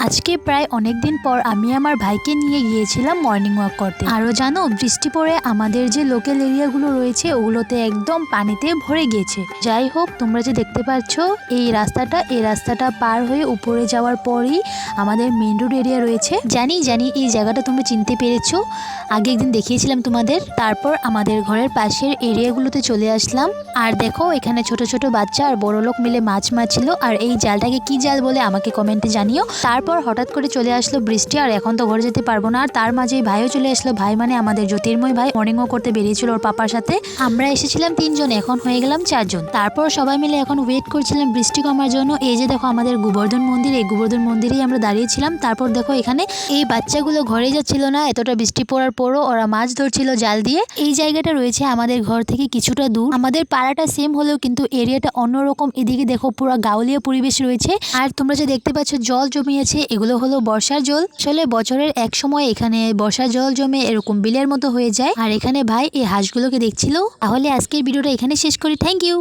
আজকে প্রায় অনেক দিন পর আমি আমার ভাইকে নিয়ে গিয়েছিলাম মর্নিং ওয়াক করতে। আরও জানো, বৃষ্টি পড়ে আমাদের যে লোকাল এরিয়াগুলো রয়েছে ওগুলোতে একদম পানিতে ভরে গিয়েছে। যাই হোক, তোমরা যে দেখতে পাচ্ছ এই রাস্তাটা পার হয়ে উপরে যাওয়ার পরই আমাদের মেইন রোড এরিয়া রয়েছে। জানি এই জায়গাটা তোমরা চিনতে পেরেছো, আগে একদিন দেখিয়েছিলাম তোমাদের। তারপর আমাদের ঘরের পাশের এরিয়াগুলোতে চলে আসলাম। আর দেখো, এখানে ছোট ছোট বাচ্চা আর বড় লোক মিলে মাছ মারছিল। আর এই জালটাকে কি জাল বলে আমাকে কমেন্টে জানিও। তারপর হঠাৎ করে চলে আসলো বৃষ্টি, আর এখন তো ঘরে যেতে পারবো না। আর তার মাঝেই ভাইও চলে আসলো। ভাই মানে আমাদের জ্যোতির্ময় ভাই, মর্নিং ওয়াক করতে বেরিয়েছিল ওর পাপার সাথে। আমরা এসেছিলাম 3 জন, এখন হয়ে গেলাম 4 জন। তারপর সবাই মিলে এখন ওয়েট করছিলাম বৃষ্টি কমার জন্য। এই যে দেখো আমাদের গোবর্ধন মন্দির, এই গোবর্ধন মন্দিরেই আমরা দাঁড়িয়েছিলাম। তারপর দেখো এখানে এই বাচ্চাগুলো ঘরে যাচ্ছিল না, এতটা বৃষ্টি পড়ার পরও ওরা মাছ ধরছিল জাল দিয়ে। এই জায়গাটা রয়েছে আমাদের ঘর থেকে কিছুটা দূর। আমাদের পাড়াটা সেম হলেও কিন্তু এরিয়াটা অন্যরকম। এদিকে দেখো পুরো গাউলিয়া পরিবেশ রয়েছে। আর তোমরা যে দেখতে পাচ্ছ জল জমিয়েছে, এগুলো হলো বর্ষার জল। আসলে বছরের এক সময় এখানে বর্ষার জল জমে এরকম বিলের মতো হয়ে যায়। আর এখানে ভাই এই হাঁসগুলোকে দেখছিল। তাহলে আজকের ভিডিওটা এখানে শেষ করি। Thank you.